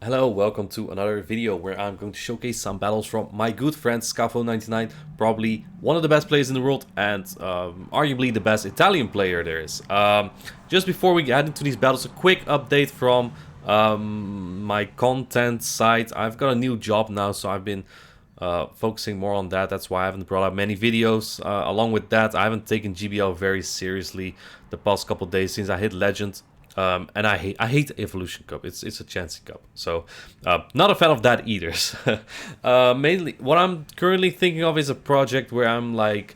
Hello, welcome to another video where I'm going to showcase some battles from my good friend Scafo99, probably one of the best players in the world and arguably the best Italian player there is. Just before we get into these battles, a quick update from my content side. I've got a new job now, so I've been focusing more on that. That's why I haven't brought out many videos. Along with that, I haven't taken GBL very seriously the past couple days since I hit Legend. And I hate Evolution Cup. It's a Chansey Cup, so not a fan of that either. Mainly, what I'm currently thinking of is a project where I'm like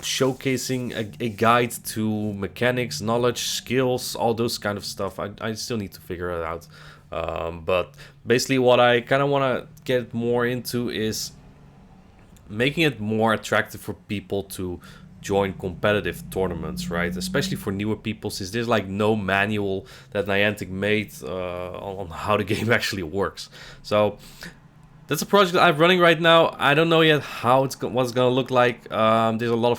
showcasing a guide to mechanics, knowledge, skills, all those kind of stuff. I still need to figure it out. But basically, what I kind of want to get more into is making it more attractive for people to join competitive tournaments, right? Especially for newer people, since there's like no manual that Niantic made on how the game actually works. So that's a project that I'm running right now. I don't know yet how what's gonna look like. There's a lot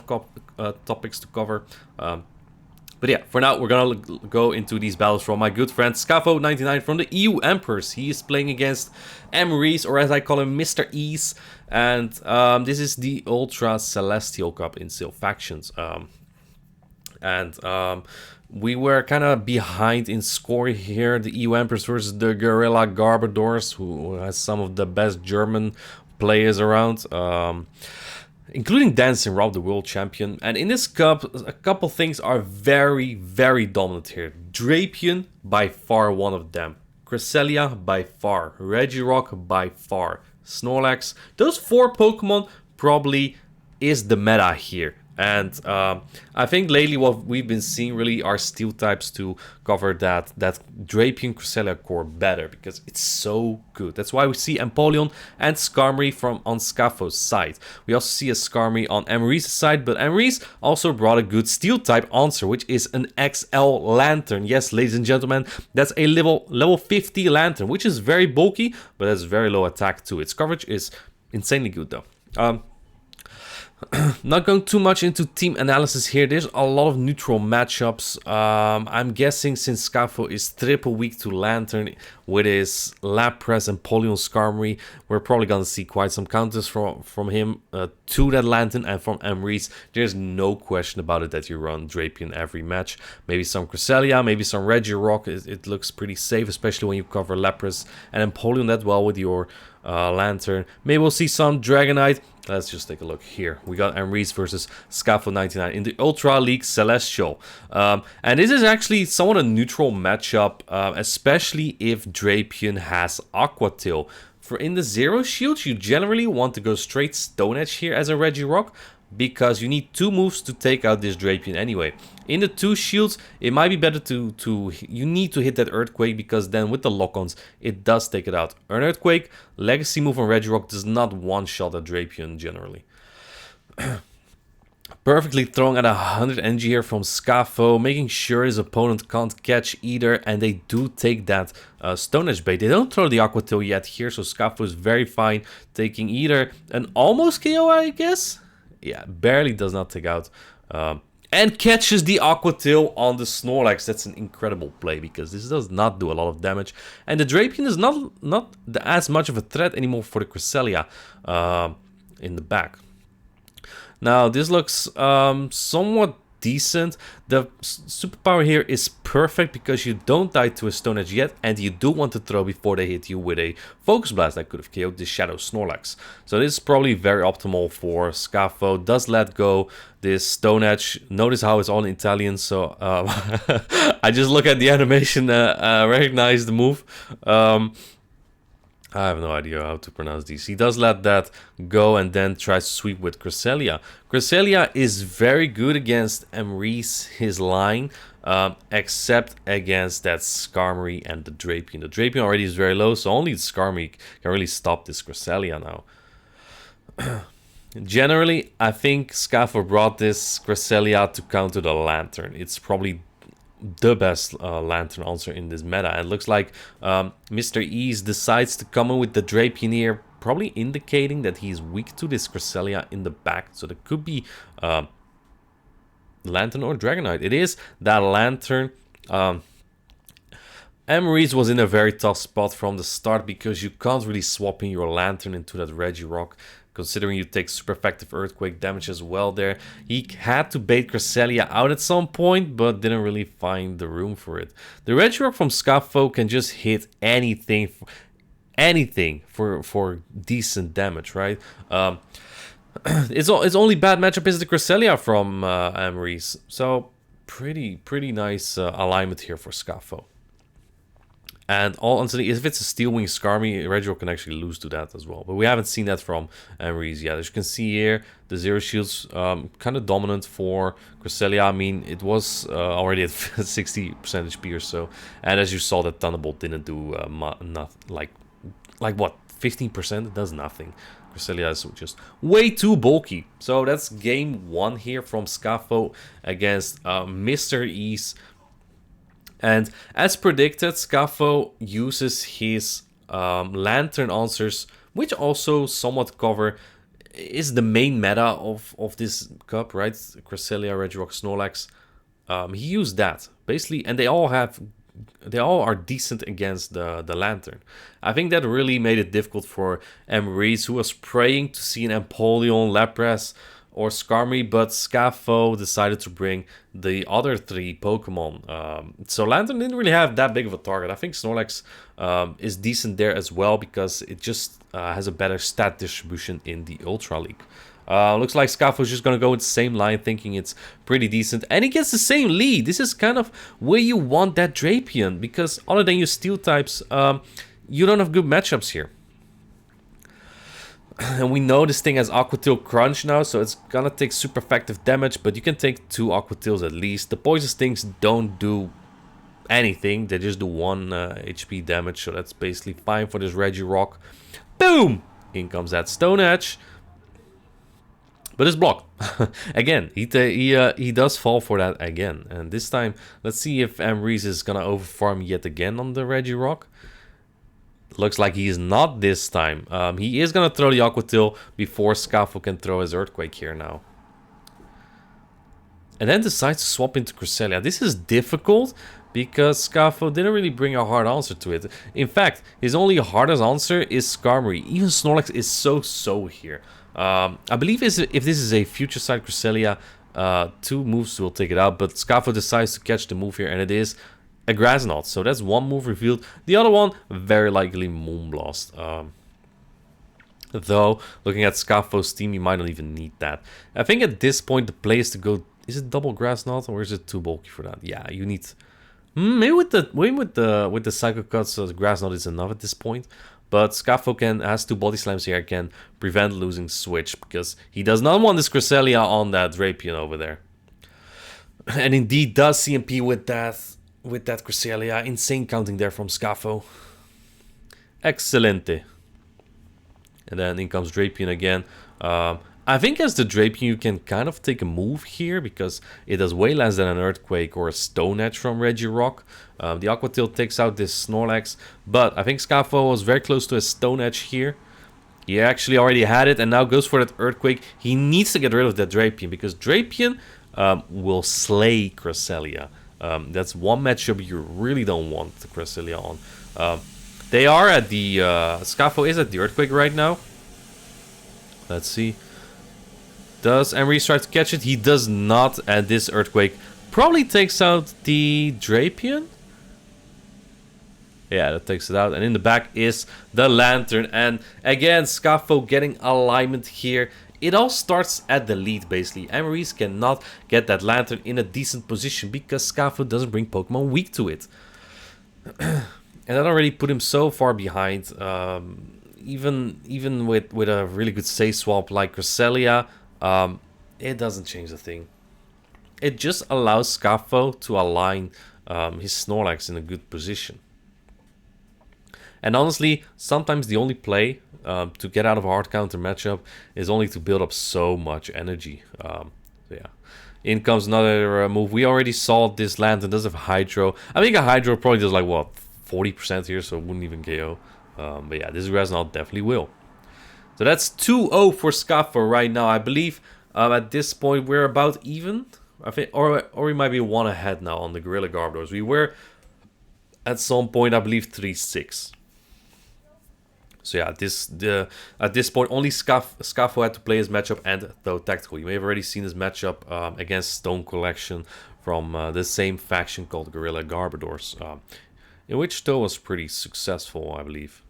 of topics to cover. But yeah, for now, we're gonna go into these battles from my good friend Scafo99 from the EU Emperors. He is playing against Emery's, or as I call him, Mr. Ease. And this is the Ultra Celestial Cup in Seal Factions. We were kind of behind in score here. The EU Emperors versus the Guerrilla Garbadors, who has some of the best German players around. Including Dancing Rob, the world champion. And in this cup, a couple things are very, very dominant here. Drapion, by far one of them. Cresselia, by far. Regirock, by far. Snorlax. Those four Pokemon probably is the meta here. And I think lately what we've been seeing really are steel types to cover that Drapion Cresselia core better, because it's so good. That's why we see Empoleon and Skarmory on Scafo's side. We also see a Skarmory on Emery's side, but Emery's also brought a good steel type answer, which is an XL Lantern. Yes, ladies and gentlemen, that's a level 50 Lantern, which is very bulky, but has very low attack too. Its coverage is insanely good though. Not going too much into team analysis here. There's a lot of neutral matchups. I'm guessing since Scafo is triple weak to Lantern with his Lapras and Empoleon Skarmory, we're probably going to see quite some counters from him to that Lantern. And from Emery's, there's no question about it that you run Drapion every match. Maybe some Cresselia, maybe some Regirock. It looks pretty safe, especially when you cover Lapras and Empoleon that well with your Lantern. Maybe we'll see some Dragonite. Let's just take a look here. We got Emery's versus Scafo99 in the Ultra League Celestial. And this is actually somewhat a neutral matchup, especially if Drapion has Aqua Tail. For in the Zero Shield, you generally want to go straight Stone Edge here as a Regirock, because you need 2 moves to take out this Drapion anyway. In the 2 shields, it might be better you need to hit that Earthquake, because then with the lock-ons, it does take it out. An Earthquake, Legacy move on Regirock does not one-shot a Drapion generally. Perfectly throwing at 100 energy here from Scafo, making sure his opponent can't catch either, and they do take that Stone Edge bait. They don't throw the Aqua Tail yet here, so Scafo is very fine, taking either an almost KO, I guess? Yeah, barely does not take out. And catches the Aqua Tail on the Snorlax. That's an incredible play, because this does not do a lot of damage. And the Drapion is not as much of a threat anymore for the Cresselia in the back. Now, this looks somewhat decent. The superpower here is perfect, because you don't die to a Stone Edge yet, and you do want to throw before they hit you with a Focus Blast that could have KO'd the Shadow Snorlax. So this is probably very optimal for Scafo. Does let go this Stone Edge. Notice how it's all in Italian, so I just look at the animation, recognize the move. I have no idea how to pronounce these. He does let that go and then tries to sweep with Cresselia. Cresselia is very good against Emery's, his line, except against that Skarmory and the Drapion. The Drapion already is very low, so only the Skarmory can really stop this Cresselia now. Generally, I think Scafo brought this Cresselia to counter the Lantern. It's probably the best Lantern answer in this meta. And it looks like Mr. Ease decides to come in with the Drapion here, probably indicating that he's weak to this Cresselia in the back. So there could be Lantern or Dragonite. It is that Lantern. Emery's was in a very tough spot from the start because you can't really swap in your Lantern into that Regirock, considering you take super effective Earthquake damage as well there. He had to bait Cresselia out at some point, but didn't really find the room for it. The Regirock from Scafo can just hit anything for decent damage, right? Its only bad matchup is the Cresselia from Emery's, so pretty nice alignment here for Scafo. And all honestly, if it's a Steel Wing Skarmy, Regirock can actually lose to that as well. But we haven't seen that from Emery's yet. As you can see here, the Zero Shield's kind of dominant for Cresselia. I mean, it was already at 60% HP or so. And as you saw, that Thunderbolt didn't do like what, 15%? It does nothing. Cresselia is just way too bulky. So that's game 1 here from Scafo against Mr. Ease. And as predicted, Scafo uses his Lantern answers, which also somewhat cover, is the main meta of this cup, right? Cresselia, Regirock, Snorlax. He used that, basically, and they all are decent against the Lantern. I think that really made it difficult for Emery's, who was praying to see an Empoleon, Lapras, or Skarmy, but Scafo decided to bring the other 3 Pokemon. So Lantern didn't really have that big of a target. I think Snorlax is decent there as well because it just has a better stat distribution in the Ultra League. Looks like Scafo's just going to go with the same line, thinking it's pretty decent. And he gets the same lead. This is kind of where you want that Drapion, because other than your Steel types, you don't have good matchups here. And we know this thing has Aqua Tail Crunch now, so it's gonna take super effective damage, but you can take 2 Aqua Tails at least. The Poison Stings don't do anything, they just do 1 HP damage, so that's basically fine for this Regirock. Boom! In comes that Stone Edge. But it's blocked. Again, he does fall for that again. And this time, let's see if Emery's is gonna overfarm yet again on the Regirock. Looks like he is not this time. He is going to throw the Aqua Tail before Scafo can throw his Earthquake here now. And then decides to swap into Cresselia. This is difficult because Scafo didn't really bring a hard answer to it. In fact, his only hardest answer is Skarmory. Even Snorlax is so here. I believe if this is a future side Cresselia, 2 moves will take it out. But Scafo decides to catch the move here, and it is a Grass Knot, so that's 1 move revealed. The other one, very likely Moonblast. Though, looking at Scafo's team, you might not even need that. I think at this point, the play is to go... Is it double Grass Knot, or is it too bulky for that? Yeah, you need... Maybe with the Psycho Cuts, the Grass Knot is enough at this point. But Scafo has 2 Body Slams here, can prevent losing Switch, because he does not want this Cresselia on that Drapion over there. And indeed does CMP with that Cresselia. Insane counting there from Scafo. Excelente. And then in comes Drapion again. I think as the Drapion you can kind of take a move here, because it does way less than an Earthquake or a Stone Edge from Regirock. The Aqua Tail takes out this Snorlax, but I think Scafo was very close to a Stone Edge here. He actually already had it and now goes for that Earthquake. He needs to get rid of that Drapion, because Drapion will slay Cresselia. That's one matchup you really don't want the Cresselia on. They are at the... Scafo is at the Earthquake right now. Let's see. Does Emery try to catch it? He does not, and this Earthquake probably takes out the Drapion. Yeah, that takes it out. And in the back is the Lantern. And again, Scafo getting alignment here. It all starts at the lead, basically. Emery's cannot get that Lantern in a decent position because Scafo doesn't bring Pokemon weak to it. And that already put him so far behind. Even with a really good save swap like Cresselia, it doesn't change a thing. It just allows Scafo to align his Snorlax in a good position. And honestly, sometimes the only play to get out of a hard counter matchup is only to build up so much energy. So yeah. In comes another move. We already saw this Lantern does have Hydro. I think a Hydro probably does like, what, 40% here, so it wouldn't even KO. But yeah, this Grass Knot definitely will. So that's 2-0 for Scafo right now. I believe at this point we're about even. I think, or we might be 1 ahead now on the Gorilla Garbodors. We were at some point, I believe 3-6. So yeah, at this point, only Scafo had to play his matchup and though tactical. You may have already seen his matchup against Stone Collection from the same faction called Guerrilla Garbodors, in which Toe was pretty successful, I believe.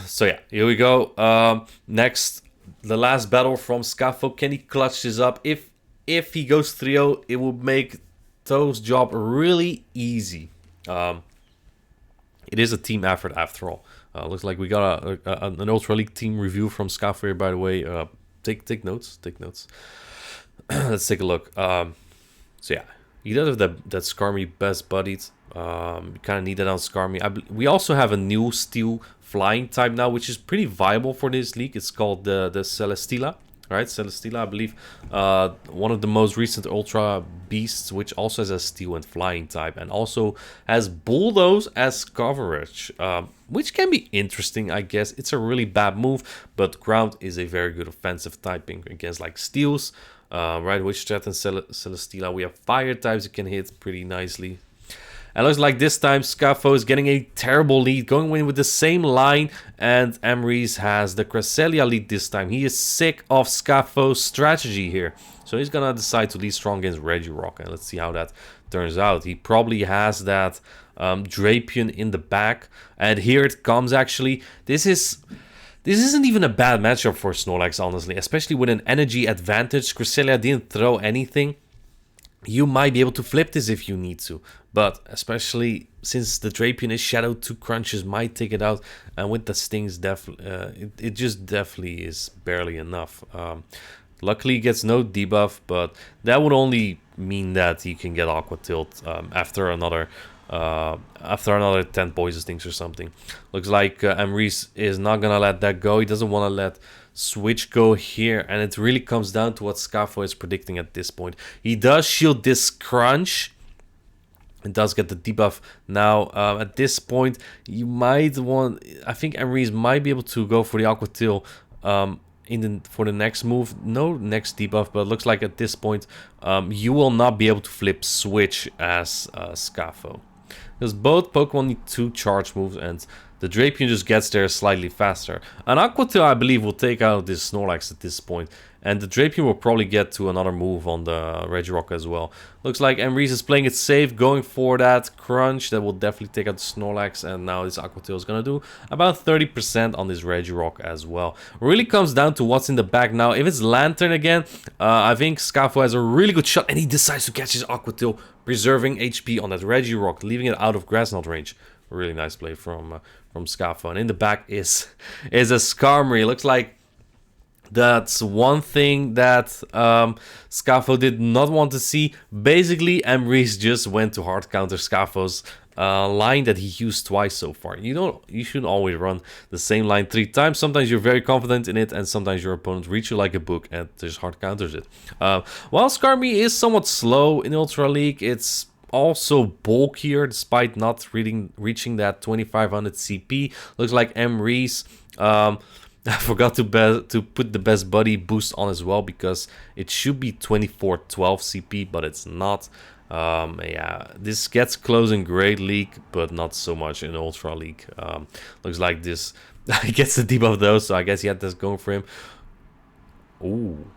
So yeah, here we go. Next, the last battle from Scafo. Can he clutch this up? If he goes 3-0, it would make Toe's job really easy. It is a team effort after all. Looks like we got an Ultra League team review from Scafo here, by the way. Take notes. Let's take a look. So yeah, he does have that Skarmy best buddied. You kind of need that on Skarmy. We also have a new Steel Flying type now, which is pretty viable for this league. It's called the Celesteela. Right, Celesteela, I believe, one of the most recent Ultra Beasts, which also has a Steel and Flying type, and also has Bulldoze as coverage, which can be interesting, I guess. It's a really bad move, but Ground is a very good offensive typing against, like, Steels, right, which threaten Celesteela. We have Fire types that can hit pretty nicely. And looks like this time Scafo is getting a terrible lead, going in with the same line, and Emrys has the Cresselia lead this time. He is sick of Scafo's strategy here, so he's gonna decide to lead strong against Regirock, and let's see how that turns out. He probably has that Drapion in the back, and here it comes actually. This isn't even a bad matchup for Snorlax, honestly, especially with an energy advantage. Cresselia didn't throw anything. You might be able to flip this if you need to, but especially since the Drapion is shadowed, 2 crunches might take it out, and with the stings, it just definitely is barely enough. Luckily, he gets no debuff, but that would only mean that he can get Aqua Tilt after another 10 poison stings or something. Looks like Emrys is not gonna let that go. He doesn't want to let Switch go here, and it really comes down to what Scafo is predicting at this point. He does shield this crunch. It does get the debuff now. At this point, you might want. I think Emrys might be able to go for the Aqua Tail for the next move. No next debuff, but it looks like at this point, you will not be able to flip Switch as Scafo, because both Pokemon need 2 charge moves, and the Drapion just gets there slightly faster. An Aqua Tail, I believe, will take out this Snorlax at this point, and the Drapion will probably get to another move on the Regirock as well. Looks like Emrys is playing it safe, going for that crunch that will definitely take out the Snorlax, and now this Aqua Tail is going to do about 30% on this Regirock as well. Really comes down to what's in the back now. If it's Lantern again, I think Scafo has a really good shot, and he decides to catch his Aqua Tail, preserving HP on that Regirock, leaving it out of Grass Knot range. Really nice play from Scafo. And in the back is a Skarmory. Looks like that's one thing that Scafo did not want to see. Basically, Emrys just went to hard counter Scafo's line that he used twice so far. You shouldn't always run the same line 3 times. Sometimes you're very confident in it, and sometimes your opponent reads you like a book and just hard counters it. While Skarmory is somewhat slow in Ultra League, it's also bulkier despite not reaching that 2500 CP. Looks like Emrys I forgot to put the best buddy boost on as well, because it should be 2412 CP, but it's not. Yeah, this gets close in Great League, but not so much in Ultra League. Looks like this he gets the debuff though, so I guess he had this going for him. Ooh.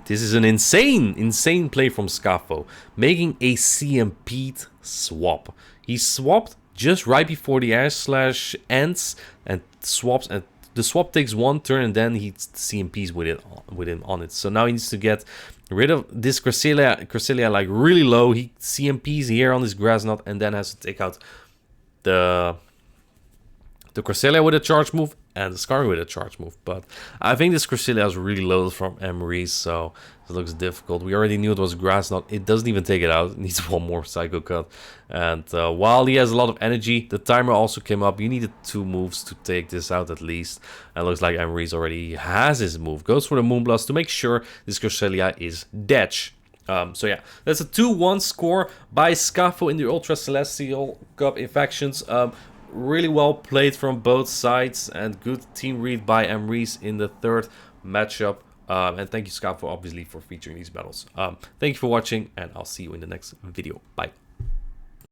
This is an insane play from Scafo, making a CMP'd swap. He swapped just right before the Ash Slash ends and swaps, and the swap takes 1 turn, and then he CMPs with him on it. So now he needs to get rid of this Cresselia like really low. He CMPs here on this Grass Knot, and then has to take out the Cresselia with a charge move and the Skarmory with a charge move. But I think this Cresselia is really low from Emrys, so it looks difficult. We already knew it was Grass Knot. It doesn't even take it out. It needs 1 more Psycho Cut. And while he has a lot of energy, the timer also came up. You needed 2 moves to take this out at least. And it looks like Emrys already has his move. Goes for the Moonblast to make sure this Cresselia is dead. So yeah, that's a 2-1 score by Scafo in the Ultra Celestial Cup Infections. Really well played from both sides, and good team read by Emrys in the 3rd matchup. And thank you, Scafo, obviously, for featuring these battles. Thank you for watching, and I'll see you in the next video. Bye.